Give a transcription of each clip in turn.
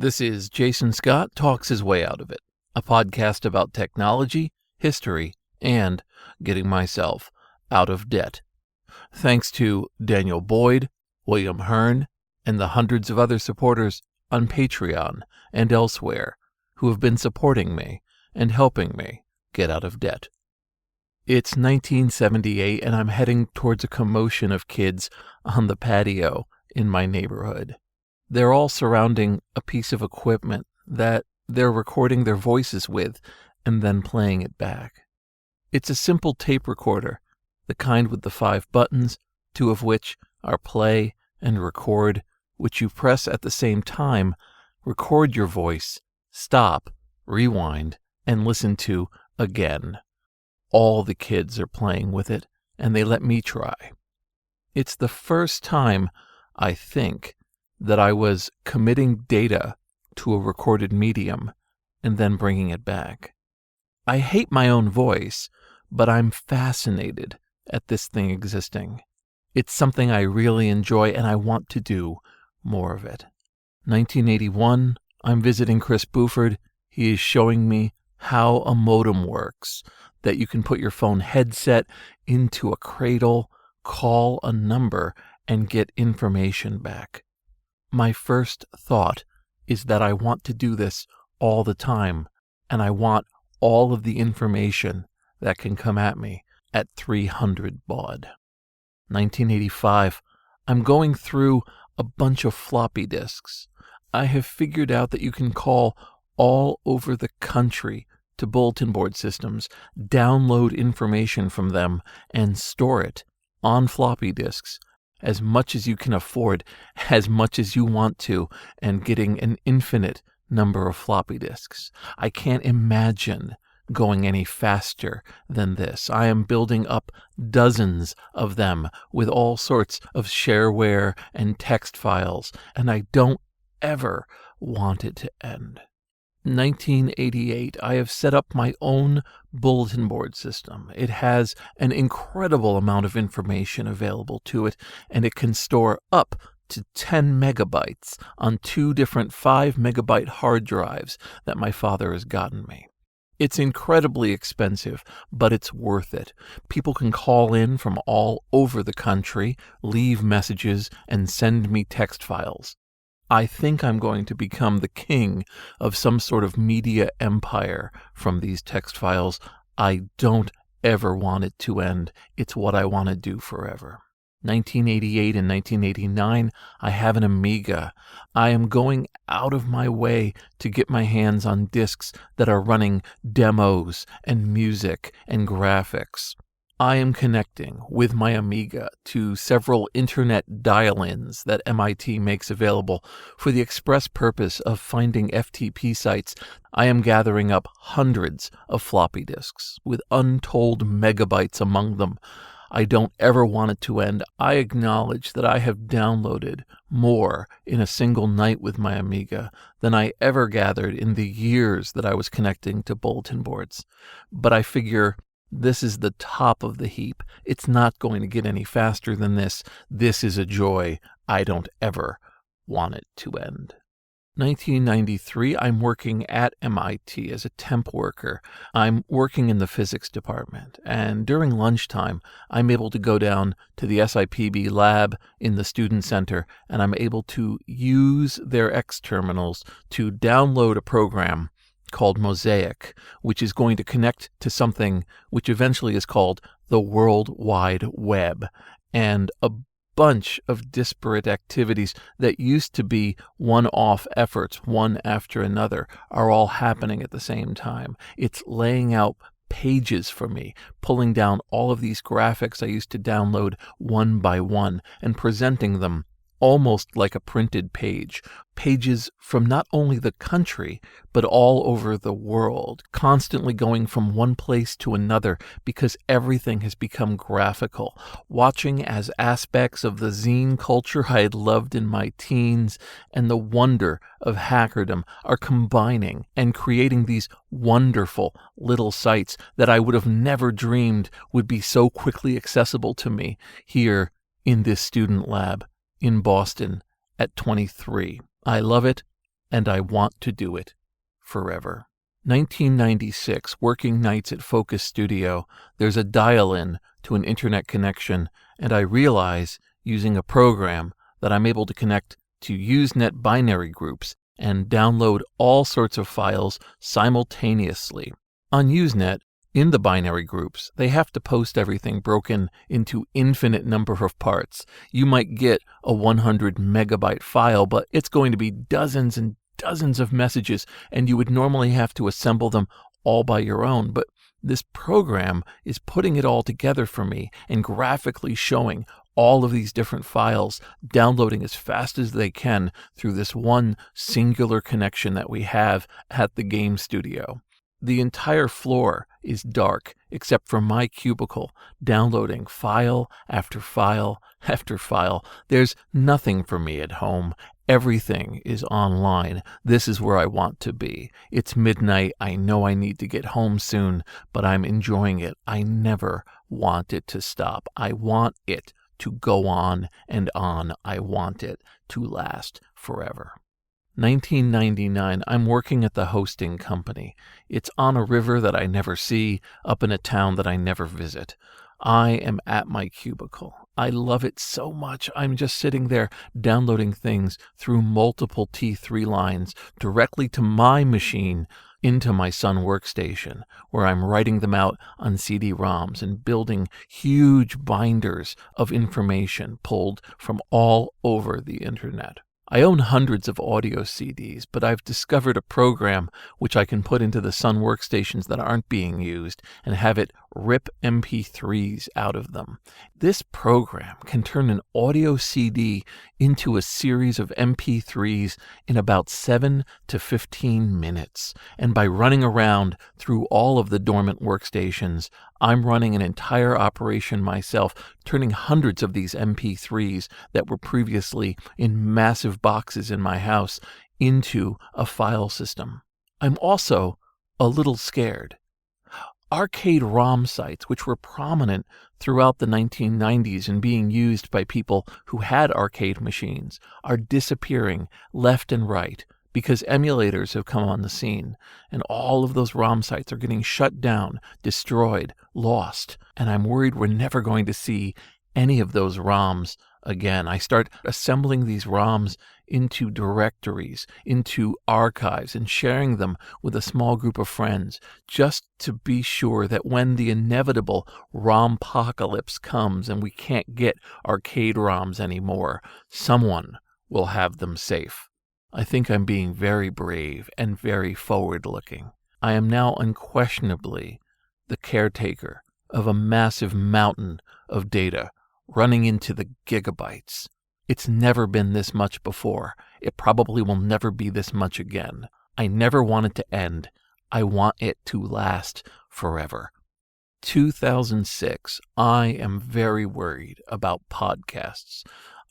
This is Jason Scott Talks His Way Out of It, a podcast about technology, history, and getting myself out of debt. Thanks to Daniel Boyd, William Hearn, and the hundreds of other supporters on Patreon and elsewhere who have been supporting me and helping me get out of debt. It's 1978 and I'm heading towards a commotion of kids on the patio in my neighborhood. They're all surrounding a piece of equipment that they're recording their voices with and then playing it back. It's a simple tape recorder, the kind with the 5 buttons, 2 of which are play and record, which you press at the same time, record your voice, stop, rewind, and listen to again. All the kids are playing with it, and they let me try. It's the first time, I think, that I was committing data to a recorded medium and then bringing it back. I hate my own voice, but I'm fascinated at this thing existing. It's something I really enjoy and I want to do more of it. 1981, I'm visiting Chris Buford. He is showing me how a modem works, that you can put your phone headset into a cradle, call a number, and get information back. My first thought is that I want to do this all the time, and I want all of the information that can come at me at 300 baud. 1985, I'm going through a bunch of floppy disks. I have figured out that you can call all over the country to bulletin board systems, download information from them, and store it on floppy disks as much as you can afford, as much as you want to, and getting an infinite number of floppy disks. I can't imagine going any faster than this. I am building up dozens of them with all sorts of shareware and text files, and I don't ever want it to end. 1988, I have set up my own bulletin board system. It has an incredible amount of information available to it, and it can store up to 10 megabytes on 2 different 5 megabyte hard drives that my father has gotten me. It's incredibly expensive, but it's worth it. People can call in from all over the country, leave messages, and send me text files. I think I'm going to become the king of some sort of media empire from these text files. I don't ever want it to end. It's what I want to do forever. 1988 and 1989, I have an Amiga. I am going out of my way to get my hands on discs that are running demos and music and graphics. I am connecting with my Amiga to several internet dial-ins that MIT makes available for the express purpose of finding FTP sites. I am gathering up hundreds of floppy disks with untold megabytes among them. I don't ever want it to end. I acknowledge that I have downloaded more in a single night with my Amiga than I ever gathered in the years that I was connecting to bulletin boards. But I figure this is the top of the heap. It's not going to get any faster than this. This is a joy. I don't ever want it to end. 1993, I'm working at MIT as a temp worker. I'm working in the physics department, and during lunchtime, I'm able to go down to the SIPB lab in the student center, and I'm able to use their X terminals to download a program called Mosaic, which is going to connect to something which eventually is called the World Wide Web, and a bunch of disparate activities that used to be one-off efforts, one after another, are all happening at the same time. It's laying out pages for me, pulling down all of these graphics I used to download one by one and presenting them almost like a printed page. Pages from not only the country, but all over the world, constantly going from one place to another because everything has become graphical. Watching as aspects of the zine culture I had loved in my teens and the wonder of hackerdom are combining and creating these wonderful little sites that I would have never dreamed would be so quickly accessible to me here in this student lab in Boston at 23. I love it. and I want to do it forever. 1996, working nights at Focus Studio, there's a dial-in to an internet connection, and I realize, using a program, that I'm able to connect to Usenet binary groups and download all sorts of files simultaneously. On Usenet, in the binary groups, they have to post everything broken into infinite number of parts. You might get a 100 megabyte file, but it's going to be dozens and dozens of messages, and you would normally have to assemble them all by your own. But this program is putting it all together for me and graphically showing all of these different files, downloading as fast as they can through this one singular connection that we have at the game studio. The entire floor is dark except for my cubicle, downloading file after file after file. There's nothing for me at home. Everything is online. This is where I want to be. It's midnight. I know I need to get home soon, but I'm enjoying it. I never want it to stop. I want it to go on and on. I want it to last forever. 1999, I'm working at the hosting company. It's on a river that I never see, up in a town that I never visit. I am at my cubicle. I love it so much. I'm just sitting there downloading things through multiple T3 lines directly to my machine into my Sun workstation, where I'm writing them out on CD-ROMs and building huge binders of information pulled from all over the internet. I own hundreds of audio CDs, but I've discovered a program which I can put into the Sun workstations that aren't being used and have it rip MP3s out of them. This program can turn an audio CD into a series of MP3s in about 7 to 15 minutes. And by running around through all of the dormant workstations, I'm running an entire operation myself, turning hundreds of these MP3s that were previously in massive boxes in my house into a file system. I'm also a little scared. Arcade ROM sites, which were prominent throughout the 1990s and being used by people who had arcade machines, are disappearing left and right because emulators have come on the scene, and all of those ROM sites are getting shut down, destroyed, lost, and I'm worried we're never going to see any of those ROMs again. I start assembling these ROMs into directories, into archives, and sharing them with a small group of friends, just to be sure that when the inevitable ROM-pocalypse comes and we can't get arcade ROMs anymore, someone will have them safe. I think I'm being very brave and very forward-looking. I am now unquestionably the caretaker of a massive mountain of data running into the gigabytes. It's never been this much before. It probably will never be this much again. I never want it to end. I want it to last forever. 2006, I am very worried about podcasts.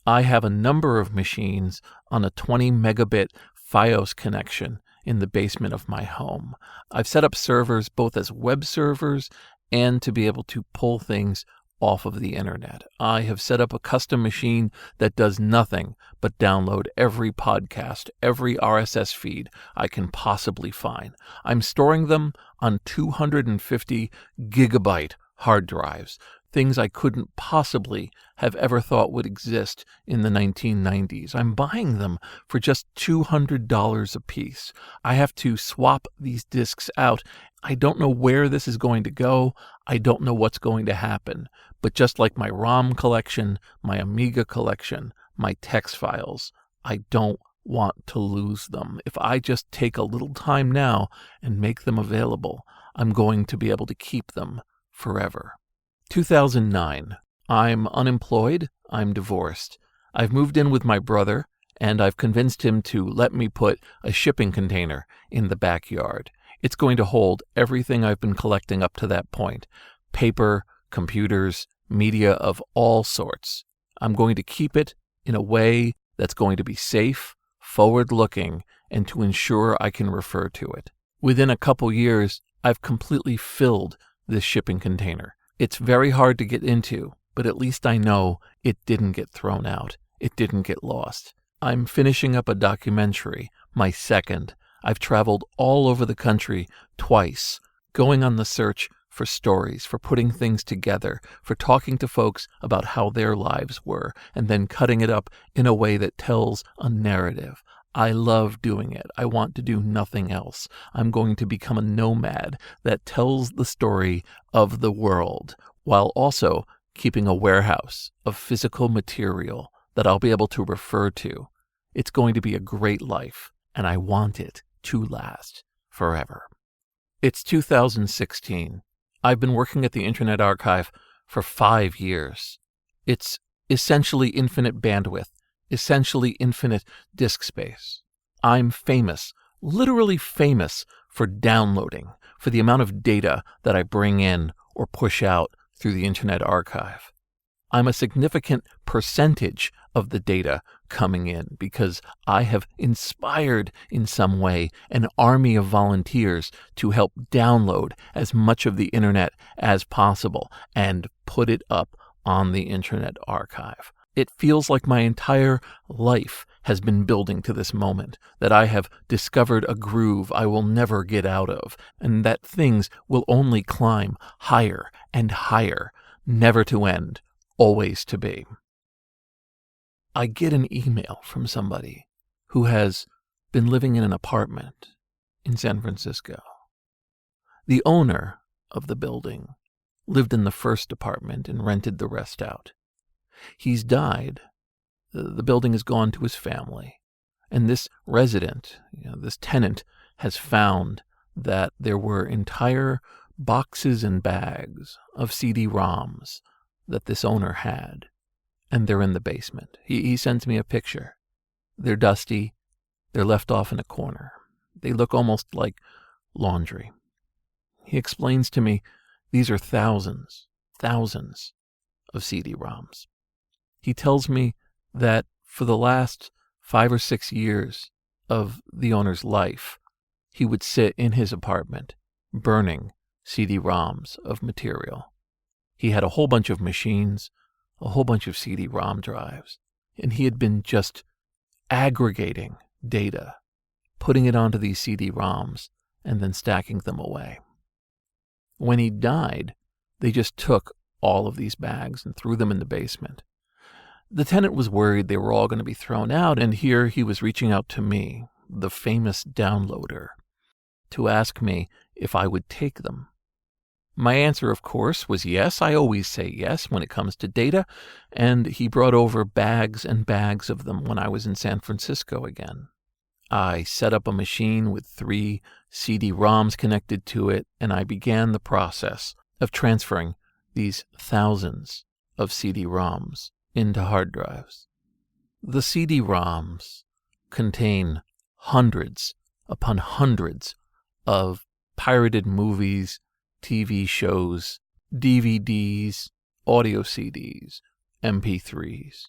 I have a number of machines on a 20 megabit Fios connection in the basement of my home. I've set up servers both as web servers and to be able to pull things off of the internet. I have set up a custom machine that does nothing but download every podcast, every RSS feed I can possibly find. I'm storing them on 250 gigabyte hard drives, things I couldn't possibly have ever thought would exist in the 1990s. I'm buying them for just $200 a piece. I have to swap these discs out. I don't know where this is going to go. I don't know what's going to happen. But just like my ROM collection, my Amiga collection, my text files, I don't want to lose them. If I just take a little time now and make them available, I'm going to be able to keep them forever. 2009. I'm unemployed. I'm divorced. I've moved in with my brother, and I've convinced him to let me put a shipping container in the backyard. It's going to hold everything I've been collecting up to that point. Paper, computers, media of all sorts. I'm going to keep it in a way that's going to be safe, forward-looking, and to ensure I can refer to it. Within a couple years, I've completely filled this shipping container. It's very hard to get into, but at least I know it didn't get thrown out. It didn't get lost. I'm finishing up a documentary, my second. I've traveled all over the country twice, going on the search for stories, for putting things together, for talking to folks about how their lives were, and then cutting it up in a way that tells a narrative. I love doing it. I want to do nothing else. I'm going to become a nomad that tells the story of the world while also keeping a warehouse of physical material that I'll be able to refer to. It's going to be a great life, and I want it to last forever. It's 2016. I've been working at the Internet Archive for 5 years. It's essentially infinite bandwidth, essentially infinite disk space. I'm famous, literally famous, for downloading, for the amount of data that I bring in or push out through the Internet Archive. I'm a significant percentage of the data coming in because I have inspired in some way an army of volunteers to help download as much of the internet as possible and put it up on the Internet Archive. It feels like my entire life has been building to this moment, that I have discovered a groove I will never get out of, and that things will only climb higher and higher, never to end, always to be. I get an email from somebody who has been living in an apartment in San Francisco. The owner of the building lived in the first apartment and rented the rest out. He's died. The building has gone to his family. And this resident, this tenant, has found that there were entire boxes and bags of CD-ROMs that this owner had, and they're in the basement. He sends me a picture. They're dusty. They're left off in a corner. They look almost like laundry. He explains to me these are thousands of CD-ROMs. He tells me that for the last 5 or 6 years of the owner's life, he would sit in his apartment burning CD-ROMs of material. He had a whole bunch of machines, a whole bunch of CD-ROM drives, and he had been just aggregating data, putting it onto these CD-ROMs, and then stacking them away. When he died, they just took all of these bags and threw them in the basement. The tenant was worried they were all going to be thrown out, and here he was reaching out to me, the famous downloader, to ask me if I would take them. My answer, of course, was yes. I always say yes when it comes to data, and he brought over bags and bags of them when I was in San Francisco again. I set up a machine with 3 CD-ROMs connected to it, and I began the process of transferring these thousands of CD-ROMs into hard drives. The CD-ROMs contain hundreds upon hundreds of pirated movies, TV shows, DVDs, audio CDs, MP3s.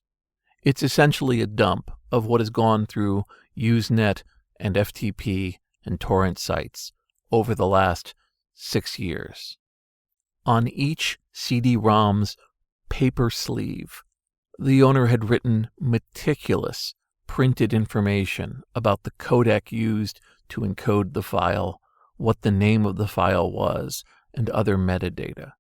It's essentially a dump of what has gone through Usenet and FTP and torrent sites over the last 6 years. On each CD-ROM's paper sleeve, the owner had written meticulous printed information about the codec used to encode the file, what the name of the file was, and other metadata.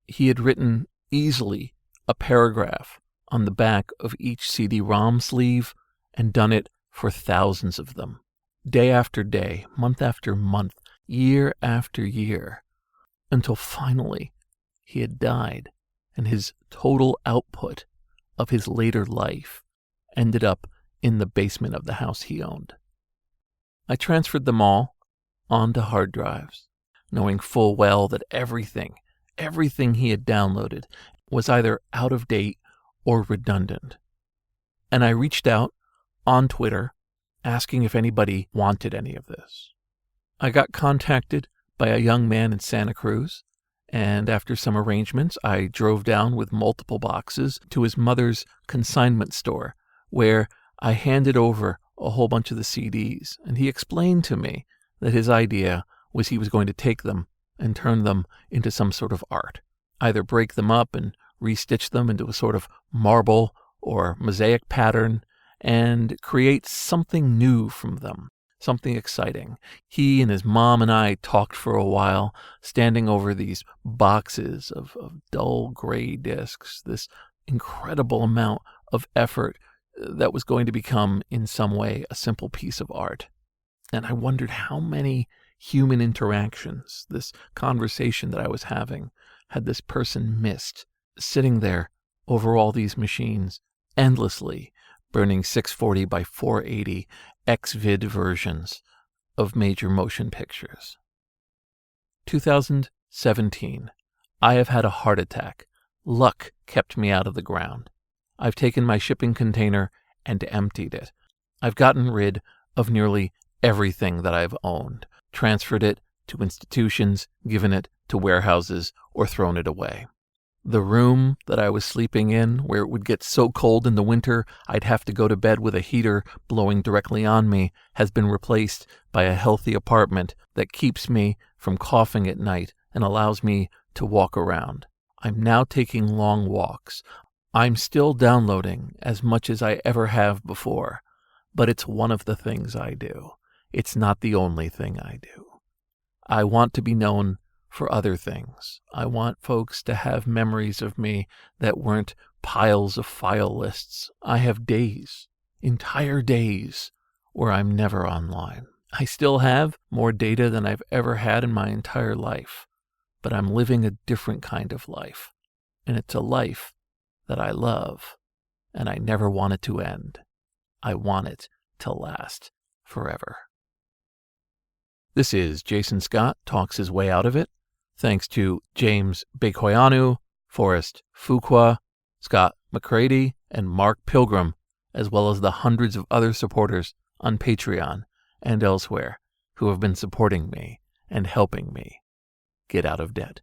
He had written easily a paragraph on the back of each CD-ROM sleeve and done it for thousands of them, day after day, month after month, year after year, until finally he had died and his total output of his later life ended up in the basement of the house he owned. I transferred them all onto hard drives, knowing full well that everything he had downloaded was either out of date or redundant. And I reached out on Twitter asking if anybody wanted any of this. I got contacted by a young man in Santa Cruz, and after some arrangements, I drove down with multiple boxes to his mother's consignment store, where I handed over a whole bunch of the CDs, and he explained to me that his idea was he was going to take them and turn them into some sort of art, either break them up and restitch them into a sort of marble or mosaic pattern and create something new from them, something exciting. He and his mom and I talked for a while, standing over these boxes of dull gray discs, this incredible amount of effort that was going to become, in some way, a simple piece of art. And I wondered how many human interactions, this conversation that I was having, had this person missed, sitting there over all these machines, endlessly burning 640 by 480 XVID versions of major motion pictures. 2017. I have had a heart attack. Luck kept me out of the ground. I've taken my shipping container and emptied it. I've gotten rid of nearly everything that I've owned, transferred it to institutions, given it to warehouses, or thrown it away. The room that I was sleeping in, where it would get so cold in the winter I'd have to go to bed with a heater blowing directly on me, has been replaced by a healthy apartment that keeps me from coughing at night and allows me to walk around. I'm now taking long walks. I'm still downloading as much as I ever have before, but it's one of the things I do. It's not the only thing I do. I want to be known for other things. I want folks to have memories of me that weren't piles of file lists. I have days, entire days, where I'm never online. I still have more data than I've ever had in my entire life, but I'm living a different kind of life, and it's a life that I love, and I never want it to end. I want it to last forever. This is Jason Scott Talks His Way Out of It. Thanks to James Bekoyanu, Forrest Fuqua, Scott McCready, and Mark Pilgrim, as well as the hundreds of other supporters on Patreon and elsewhere who have been supporting me and helping me get out of debt.